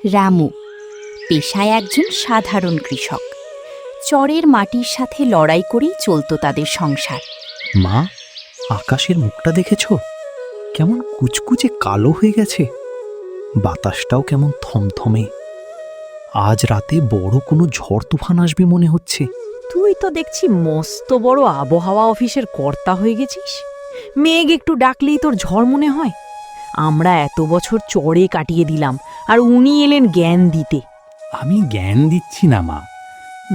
রামু পেশায় একজন সাধারণ কৃষক। চরের মাটির সাথে লড়াই করেই চলত তাদের সংসার। মা, আকাশের মুখটা দেখেছ? কেমন কুচকুচে কালো হয়ে গেছে। বাতাসটাও কেমন থমথমে। আজ রাতে বড় কোনো ঝড় তুফান আসবে মনে হচ্ছে। তুই তো দেখছি মস্ত বড় আবহাওয়া অফিসের কর্তা হয়ে গেছিস। মেঘ একটু ডাকলেই তোর ঝড় মনে হয়। আমরা এত বছর চড়ে কাটিয়ে দিলাম, আর উনি এলেন জ্ঞান দিতে। আমি জ্ঞান দিচ্ছি না মা,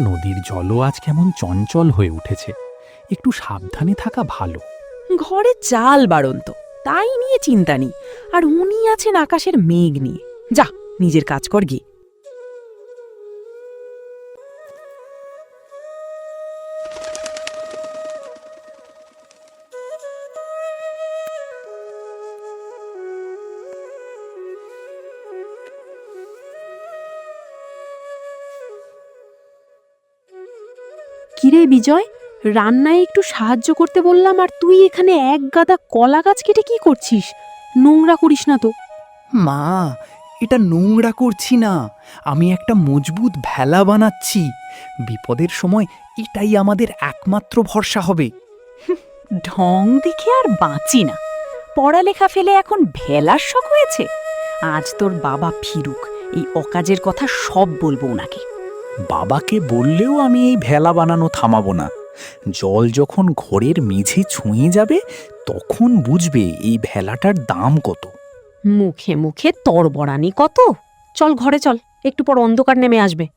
নদীর জলও আজ কেমন চঞ্চল হয়ে উঠেছে। একটু সাবধানে থাকা ভালো। ঘরে চাল বাড়ন্ত, তাই নিয়ে চিন্তা নেই। আর উনি আছেন আকাশের মেঘ নিয়ে। যা, নিজের কাজ কর গিয়ে। কিরে বিজয়, রান্নায় একটু সাহায্য করতে বললাম, আর তুই এখানে এক গাদা কলা গাছ কেটে কি করছিস? নোংরা করিস না তো। মা, এটা নোংরা করছি না, আমি একটা মজবুত ভেলা বানাচ্ছি। বিপদের সময় এটাই আমাদের একমাত্র ভরসা হবে। ঢং দেখে আর বাঁচি না। পড়ালেখা ফেলে এখন ভেলার শখ হয়েছে। আজ তোর বাবা ফিরুক, এই অকাজের কথা সব বলবো ওনাকে। বাবাকে বললেও আমি এই ভেলা বানানো থামাবো না। জল যখন ঘরের মেঝে ছুঁয়ে যাবে তখন বুঝবে এই ভেলাটার দাম কত। মুখে মুখে তরবরানি কত। চল ঘরে চল, একটু পর অন্ধকার নেমে আসবে।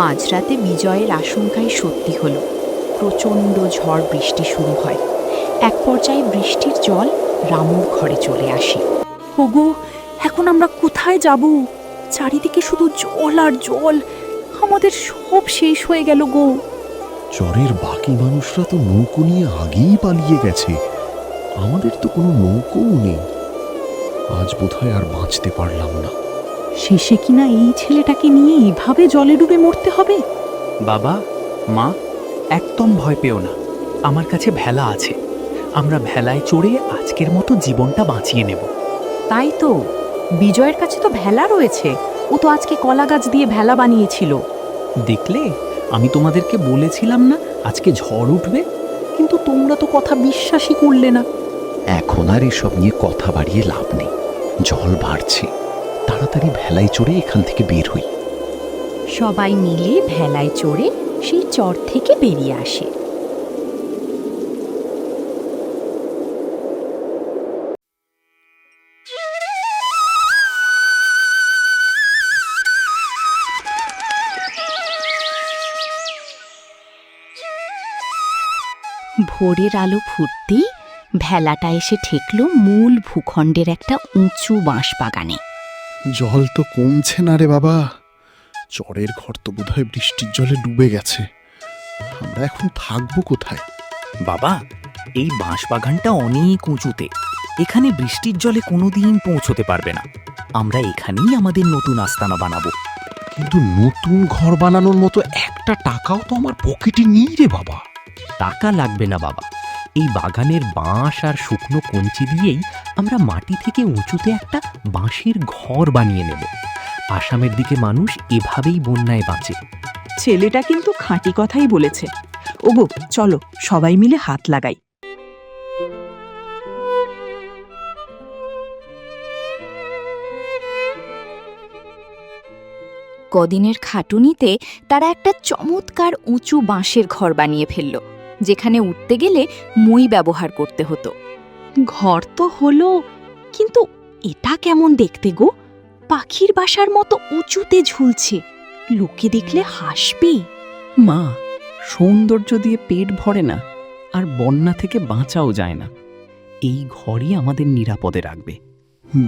মাঝরাতে বিজয়ের আশঙ্কাই সত্যি হলো। প্রচণ্ড ঝড় বৃষ্টি শুরু হয়। এক পর্যায়ে বৃষ্টির জল রামুর ঘরে চলে আসে। ওগো, এখন আমরা কোথায় যাব? চারিদিকে শুধু জল আর জল। আমাদের সব শেষ হয়ে গেল গো। চরের বাকি মানুষরা তো নৌকো নিয়ে আগেই পালিয়ে গেছে। আমাদের তো কোনো নৌকোও নেই। আজ বোধহয় আর বাঁচতে পারলাম না। শেষে কিনা এই ছেলেটাকে নিয়ে এভাবে জলে ডুবে মরতে হবে? বাবা, মা, একদম ভয় পেও না, আমার কাছে ভেলা আছে। আমরা ভেলায় চড়ে আজকের মতো জীবনটা বাঁচিয়ে নেব। তাই তো, বিজয়ের কাছে তো ভেলা রয়েছে। ও তো আজকে কলা গাছ দিয়ে ভেলা বানিয়েছিল। দেখলে, আমি তোমাদেরকে বলেছিলাম না আজকে ঝড় উঠবে? কিন্তু তোমরা তো কথা বিশ্বাসই করলে না। এখন আর এসব নিয়ে কথা বাড়িয়ে লাভ নেই। জল বাড়ছে, তাড়াতাড়ি ভেলায় চড়ে এখান থেকে বের হই। সবাই মিলে ভেলায় চড়ে সেই চর থেকে বেরিয়ে আসে। ভোরের আলো ফুটতেই ভেলাটা এসে ঠেকল মূল ভূখণ্ডের একটা উঁচু বাঁশ বাগানে। জল তো কমছে না রে বাবা। চরের ঘর তো বোধহয় বৃষ্টির জলে ডুবে গেছে। আমরা এখন থাকবো কোথায়? বাবা, এই বাঁশবাগানটা অনেক উঁচুতে। এখানে বৃষ্টির জলে কোনোদিন পৌঁছতে পারবে না। আমরা এখানেই আমাদের নতুন আস্তানা বানাবো। কিন্তু নতুন ঘর বানানোর মতো একটা টাকাও তো আমার পকেটে নেই রে বাবা। টাকা লাগবে না বাবা, এই বাগানের বাঁশ আর শুকনো কঞ্চি দিয়েই আমরা মাটি থেকে উঁচুতে একটা বাঁশের ঘর বানিয়ে নেব। আসামের দিকে মানুষ এভাবেই বন্যায় বাঁচে। ছেলেটা কিন্তু খাঁটি কথাই বলেছে। ওগো, চলো সবাই মিলে হাত লাগাই। কদিনের খাটুনিতে তারা একটা চমৎকার উঁচু বাঁশের ঘর বানিয়ে ফেলল, যেখানে উঠতে গেলে মই ব্যবহার করতে হতো। ঘর তো হলো, কিন্তু এটা কেমন দেখতে গো? পাখির বাসার মতো উঁচুতে ঝুলছে। লোকে দেখলে হাসবে। মা, সৌন্দর্য দিয়ে পেট ভরে না, আর বন্যা থেকে বাঁচাও যায় না। এই ঘরই আমাদের নিরাপদে রাখবে।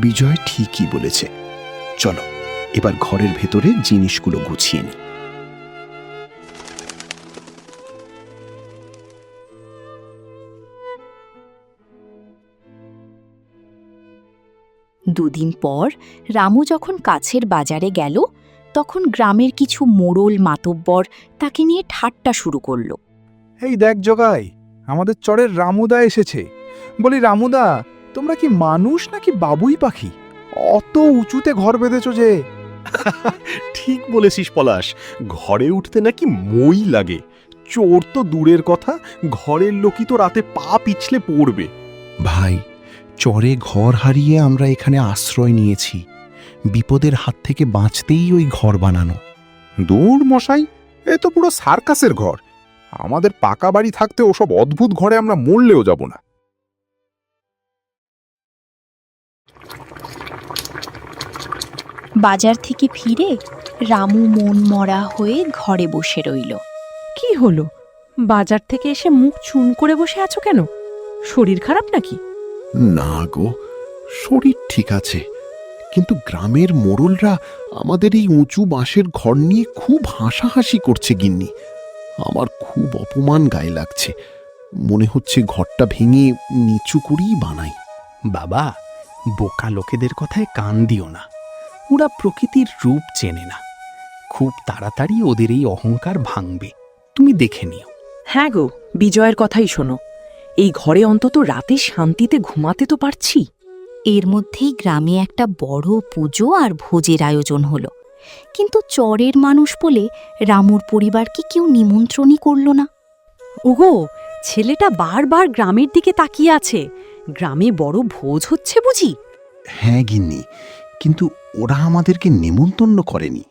বিজয় ঠিকই বলেছে। চলো এবার ঘরের ভেতরে জিনিসগুলো গুছিয়ে নিই। দুদিন পর রামু যখন কাছের বাজারে গেল তখন গ্রামের কিছু মোড়ল মাতব্বর তাকে নিয়ে ঠাট্টা শুরু করল। এই দেখ জগাই, আমাদের চরের রামুদা এসেছে। বলি রামুদা, তোমরা কি মানুষ নাকি বাবুই পাখি? অত উঁচুতে ঘর বেঁধেছ যে। ঠিক বলেছিস পলাশ, ঘরে উঠতে নাকি মই লাগে। চোর তো দূরের কথা, ঘরের লোকই তো রাতে পা পিছলে পড়বে। ভাই, চরে ঘর হারিয়ে আমরা এখানে আশ্রয় নিয়েছি। বিপদের হাত থেকে বাঁচতেই ওই ঘর বানানো। দূর মশাই, এ তো পুরো সার্কাসের ঘর। আমাদের পাকা বাড়ি থাকতে ওসব অদ্ভুত ঘরে আমরা মরলেও যাব না। বাজার থেকে ফিরে রামু মন মরা হয়ে ঘরে বসে রইল। কি হলো? বাজার থেকে এসে মুখ চুন করে বসে আছো কেন? শরীর খারাপ নাকি? না গো, শরীর ঠিক আছে, কিন্তু গ্রামের মোড়লরা আমাদের এই উঁচু বাঁশের ঘর নিয়ে খুব হাসাহাসি করছে গিন্নি। আমার খুব অপমান গায়ে লাগছে। মনে হচ্ছে ঘরটা ভেঙে নিচু করেই বানাই। বাবা, বোকা লোকেদের কথায় কান দিও না। ওরা প্রকৃতির রূপ চেনে না। খুব তাড়াতাড়ি ওদের এই অহংকার ভাঙবে, তুমি দেখে নিও। হ্যাঁ গো, বিজয়ের কথাই শোনো। এই ঘরে অন্তত রাতে শান্তিতে ঘুমাতে তো পারছি। এর মধ্যেই গ্রামে একটা বড় পুজো আর ভোজের আয়োজন হলো, কিন্তু চরের মানুষ বলে রামুর পরিবারকে কেউ নিমন্ত্রণই করল না। ওগো, ছেলেটা বারবার গ্রামের দিকে তাকিয়ে আছে। গ্রামে বড় ভোজ হচ্ছে বুঝি? হ্যাঁ গিন্নি, কিন্তু ওরা আমাদেরকে নেমন্তন্ন করেনি।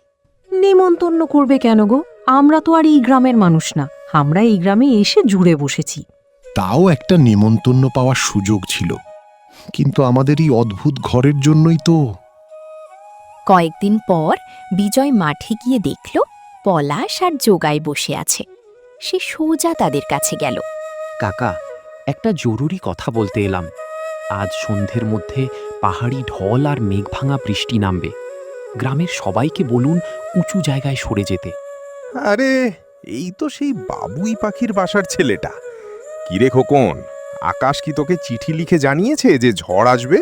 নেমন্তন্ন করবে কেন গো? আমরা তো আর এই গ্রামের মানুষ না। আমরা এই গ্রামে এসে জুড়ে বসেছি। তাও একটা নেমন্তন্ন পাওয়ার সুযোগ ছিল, কিন্তু আমাদের এই অদ্ভুত ঘরের জন্যই তো। কয়েকদিন পর বিজয় মাঠে গিয়ে দেখল পলাশ আর জোগাই বসে আছে। সে সোজা তাদের কাছে গেল। কাকা, একটা জরুরি কথা বলতে এলাম। আজ সন্ধ্যের মধ্যে পাহাড়ি ঢল আর মেঘ ভাঙা বৃষ্টি নামবে। গ্রামের সবাইকে বলুন উঁচু জায়গায় সরে যেতে। আরে, এই তো সেই বাবুই পাখির বাসার ছেলেটা। কিরে খোকন, আকাশ কি তোকে চিঠি লিখে জানিয়েছে যে ঝড় আসবে?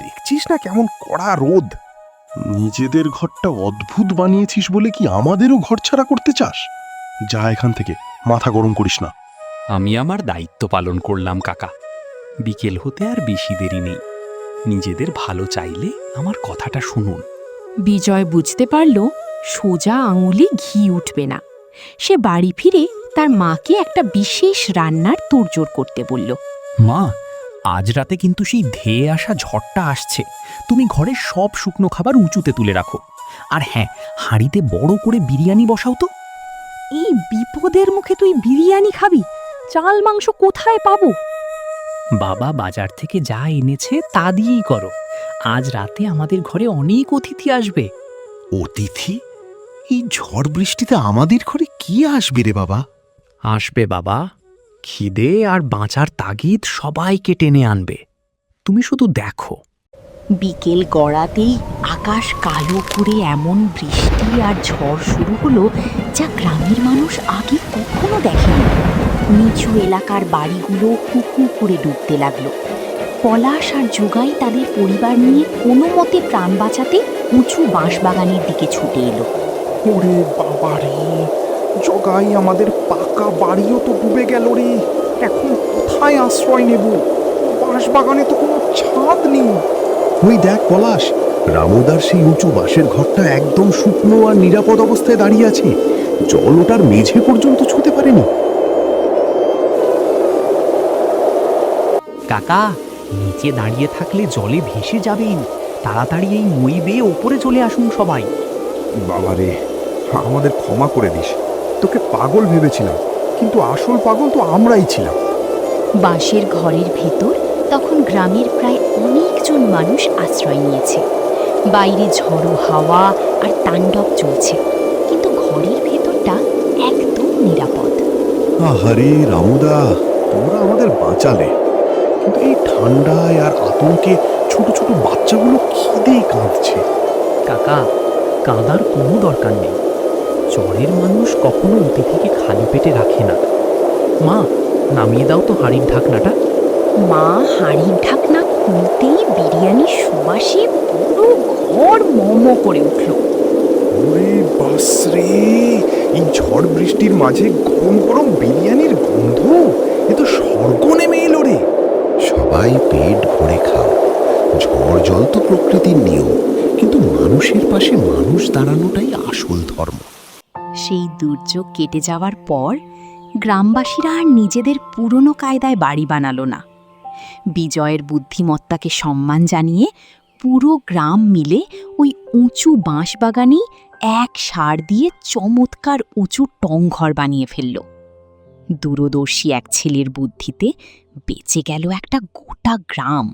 দেখছিস না কেমন কড়া রোদ। নিজেদের ঘরটা অদ্ভুত বানিয়েছিস বলে কি আমাদেরও ঘর ছাড়া করতে চাস? যা এখান থেকে, মাথা গরম করিস না। আমি আমার দায়িত্ব পালন করলাম কাকা। বিকেল হতে আর বেশি দেরি নেই। নিজেদের ভালো চাইলে আমার কথাটা শুনুন। বিজয় বুঝতে পারল সোজা আঙুলে ঘি উঠবে না। সে বাড়ি ফিরে তার মাকে একটা বিশেষ রান্নার তোড়জোড় করতে বলল। মা, আজ রাতে কিন্তু সেই ধেয়ে আসা ঝড়টা আসছে। তুমি ঘরের সব শুকনো খাবার উঁচুতে তুলে রাখো। আর হ্যাঁ, হাঁড়িতে বড় করে বিরিয়ানি বসাও তো। এই বিপদের মুখে তুই বিরিয়ানি খাবি? চাল মাংস কোথায় পাবো? বাবা বাজার থেকে যা এনেছে তা দিয়েই করো। আজ রাতে আমাদের ঘরে অনেক অতিথি আসবে। অতিথি? এই ঝড় বৃষ্টিতে আমাদের ঘরে কি আসবে রে বাবা? আসবে বাবা, খিদে আর বাঁচার তাগিদ সবাইকে টেনে আনবে। তুমি শুধু দেখো। বিকেল গড়াতেই আকাশ কালো করে এমন বৃষ্টি আর ঝড় শুরু হলো যা গ্রামের মানুষ আগে কখনো দেখেনি। নিচু এলাকার বাড়িগুলো হু হু করে ডুবতে লাগলো। পলাশ আর জোগাই তাদের পরিবার নিয়ে কোনো মতে প্রাণ বাঁচাতে উঁচু বাঁশবাগানের দিকে ছুটে এলো। ওরে বাবারে, জগাই, আমাদের পাকা বাড়িও তো ডুবে গেল রে। এখন কোথায় আশ্রয় নেব? বাঁশবাগানে তো কোনো ছাদ নেই। ওই দেখ পলাশ, রামুদার সেই উঁচু বাঁশের ঘরটা একদম শুকনো আর নিরাপদ অবস্থায় দাঁড়িয়ে আছে। জল ওটার মেঝে পর্যন্ত ছুঁতে পারেনি। কাকা, নিচে দাঁড়িয়ে থাকলে জলে ভেসে যাবেন। তাড়াতাড়ি এই মই বেয়ে ওপরে চলে আসুন সবাই। বাবারে, আমাদের ক্ষমা করে দিস। তোকে পাগল ভেবেছিলাম, কিন্তু আসল পাগল তো আমরাই ছিলাম। বাঁশের ঘরের ভেতর তখন গ্রামের প্রায় অনেকজন মানুষ আশ্রয় নিয়েছে। বাইরে ঝড়ো হাওয়া আর তাণ্ডব চলছে, কিন্তু ঘরের ভেতরটা একদম নিরাপদ। আহারে রামুদা, তোমরা আমাদের বাঁচালে, কিন্তু এই ঠান্ডায় আর আতঙ্কে ছোট ছোট বাচ্চাগুলো খিদেই কাঁদছে। কাকা, কাঁদার কোনো দরকার নেই। চরের মানুষ কখনো অতিথিকে খালি পেটে রাখে না। মা, নামিয়ে দাও তো হাঁড়ির ঢাকনাটা। মা হাঁড়ির ঢাকনা শুনতেই বিরিয়ানির সুবাসে পুরো ঘর মম করে উঠল। ওরে বাস রে, এই ঝড় বৃষ্টির মাঝে গরম গরম বিরিয়ানির গন্ধ, এ তো স্বর্গ নেমে এলো রে। সবাই পেট ভরে খাও। ঝড় জল তো প্রকৃতির নিয়ম, কিন্তু মানুষের পাশে মানুষ দাঁড়ানোটাই আসল ধর্ম। সেই দুর্যোগ কেটে যাওয়ার পর গ্রামবাসীরা আর নিজেদের পুরনো কায়দায় বাড়ি বানালো না। বিজয়ের বুদ্ধিমত্তাকে সম্মান জানিয়ে পুরো গ্রাম মিলে ওই উঁচু বাঁশবাগানেই এক সার দিয়ে চমৎকার উঁচু টংঘর বানিয়ে ফেলল। দূরদর্শী এক ছেলের বুদ্ধিতে বেঁচে গেল একটা গোটা গ্রাম।